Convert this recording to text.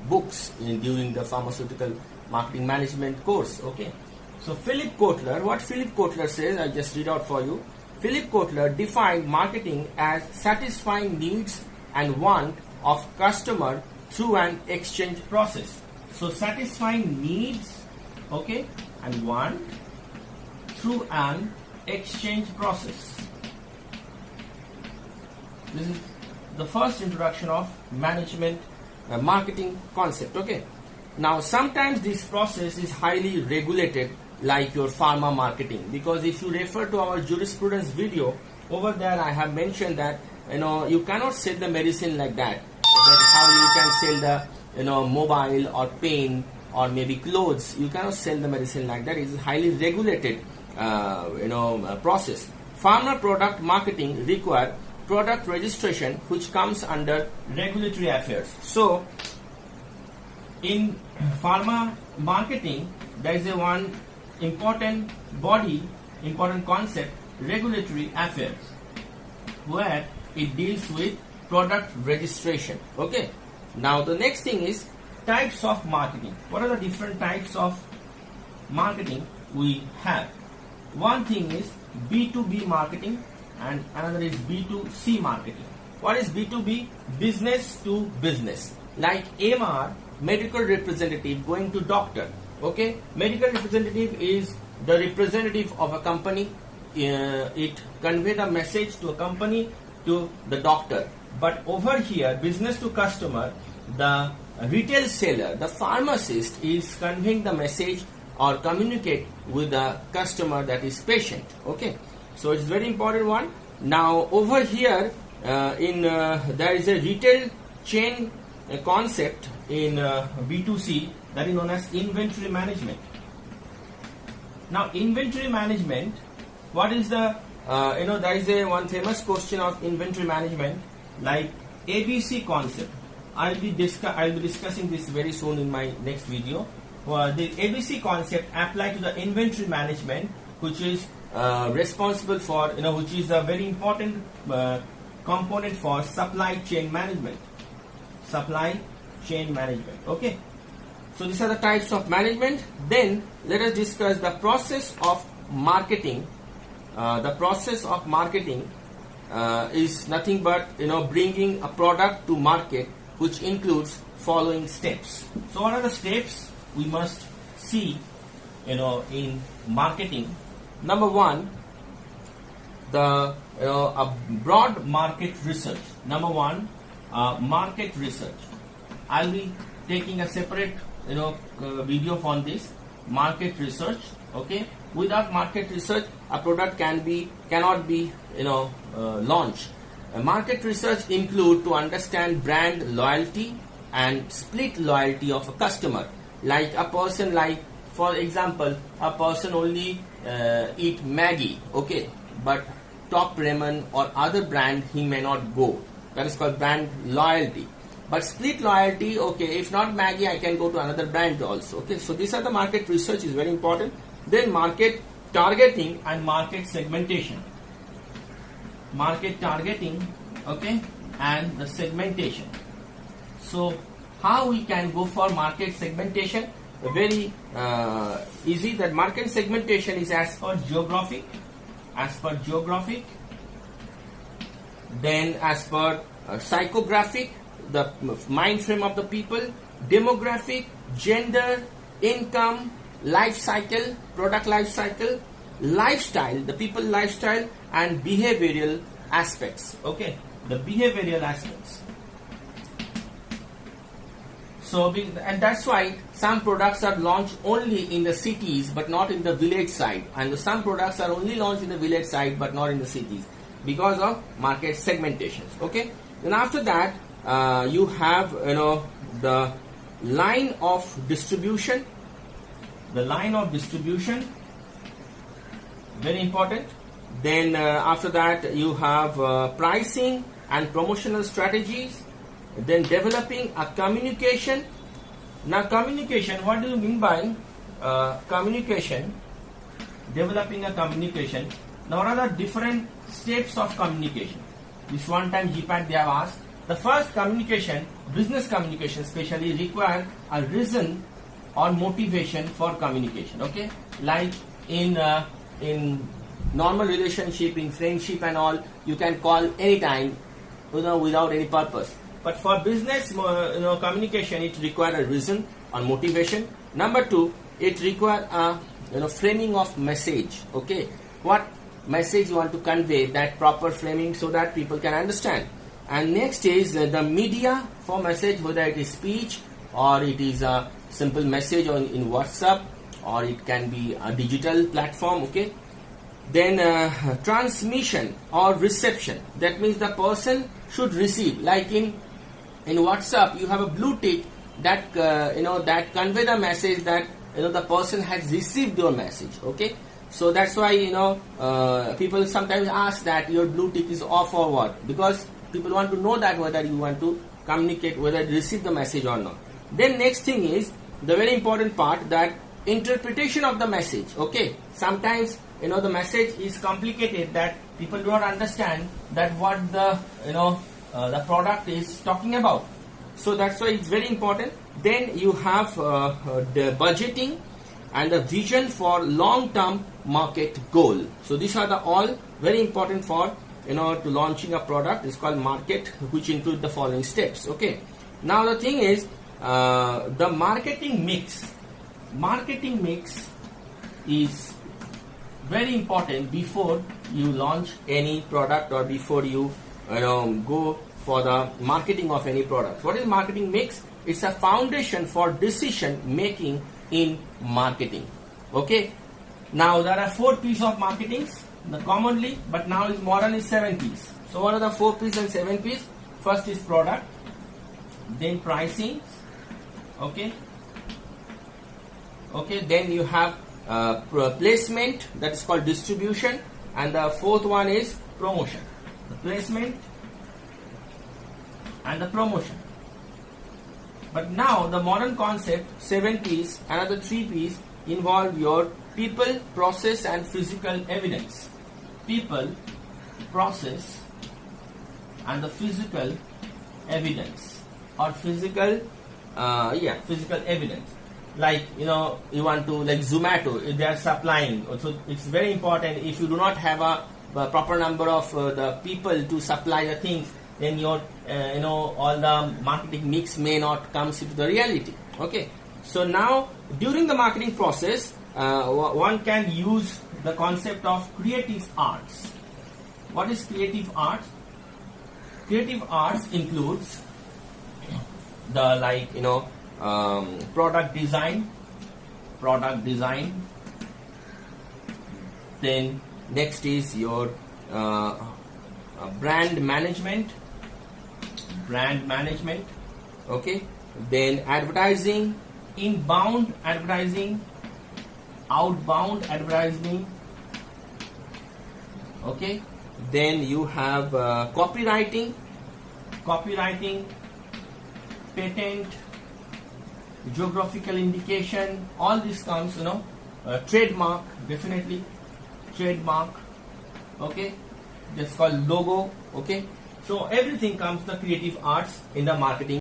books during the pharmaceutical marketing management course. Okay, so Philip Kotler, what Philip Kotler says, I just read out for you. Philip Kotler defined marketing as satisfying needs and want of customer through an exchange process. So satisfying needs, okay, and want through an exchange process. This is the first introduction of management marketing concept. Okay, now sometimes this process is highly regulated, like your pharma marketing, because if you refer to our jurisprudence video, over there I have mentioned that you cannot sell the medicine like that. That is how you can sell the mobile or pen or maybe clothes. You cannot sell the medicine like that. It is highly regulated process. Pharma product marketing require product registration, which comes under regulatory affairs. So in pharma marketing, there is a one important body, important concept, regulatory affairs, where it deals with product registration. Okay, now the next thing is types of marketing. What are the different types of marketing we have? One thing is B2B marketing and another is B2C marketing. What is B2B? Business to business, like MR, medical representative going to doctor. Okay, medical representative is the representative of a company. It conveys a message to a company, to the doctor. But over here, business to customer, the retail seller, the pharmacist is conveying the message or communicate with the customer, that is patient. Okay, so it's very important one. Now over here there is a retail chain concept in B2C, that is known as inventory management. Now inventory management, what is the there is a one famous question of inventory management, like ABC concept. I'll be discussing this very soon in my next video. The ABC concept apply to the inventory management, which is responsible for which is a very important component for supply chain management. Supply chain management. Okay, so these are the types of management. Then let us discuss the process of marketing. The process of marketing is nothing but bringing a product to market, which includes following steps. So what are the steps we must see in marketing? Number one, the a broad market research. Number one, market research. I'll be taking a separate video on this market research. Okay, without market research, a product cannot be launched. Market research include to understand brand loyalty and split loyalty of a customer. Like a person, like for example, a person only eat Maggi, okay, but Top Ramen or other brand he may not go. That is called brand loyalty. But split loyalty, okay, if not Maggi, I can go to another brand also. Okay, so these are the market research is very important. Then market targeting and market segmentation. Market targeting, okay, and the segmentation. So how we can go for market segmentation? Very easy. That market segmentation is as per geographic, then as per psychographic, the mind frame of the people, demographic, gender, income, life cycle, product life cycle, lifestyle, the people lifestyle, and behavioral aspects. Okay, the behavioral aspects. So, and that's why some products are launched only in the cities but not in the village side, and some products are only launched in the village side but not in the cities, because of market segmentations. Okay, then after that you have the line of distribution. The line of distribution, very important. Then after that you have pricing and promotional strategies. Then developing a communication. Now communication, what do you mean by communication? Developing a communication. Now what are the different steps of communication? This one time GPAT they have asked, The first communication, business communication especially, require a reason or motivation for communication. Okay, like in normal relationship, in friendship and all, you can call anytime, without any purpose. But for business, communication, it require a reason or motivation. Number two, it require a framing of message. Okay, what message you want to convey, that proper framing so that people can understand. And next is the media for message, whether it is speech or it is a simple message in WhatsApp, or it can be a digital platform. Okay, then transmission or reception, that means the person should receive, like in WhatsApp you have a blue tick that that convey the message that the person has received your message. Okay, so that's why people sometimes ask that your blue tick is off or what, because people want to know that whether you want to communicate, whether you receive the message or not. Then next thing is the very important part, that interpretation of the message. Okay, sometimes the message is complicated, that people do not understand that what the the product is talking about. So that's why it's very important. Then you have the budgeting and the vision for long-term market goal. So these are the all very important for to launching a product. It's called market, which include the following steps. Okay, now the thing is the marketing mix. Marketing mix is very important before you launch any product, or before you go for the marketing of any product. What is marketing mix? It's a foundation for decision making in marketing. Okay, now there are 4 P's of marketing commonly, but now is modern is 7 P's. So what are the 4 P's and 7 P's? First is product, then pricing. Okay, then you have placement, that is called distribution, and the 4th one is promotion. The placement and the promotion. But now the modern concept, 7 P's, another 3 P's involve your people, process and physical evidence. People, process and the physical evidence, or physical evidence. Like you want to, like Zomato, if they are supplying, so it's very important. If you do not have a proper number of the people to supply the things, then your all the marketing mix may not come into the reality. Okay, so now during the marketing process, one can use the concept of creative arts. What is creative arts? Creative arts includes the product design. Then next is your brand management. Okay, then advertising, inbound advertising, outbound advertising. Okay, then you have copywriting, patent, geographical indication. All this comes, trademark, definitely trademark. Okay, that's called logo. Okay, so everything comes the creative arts in the marketing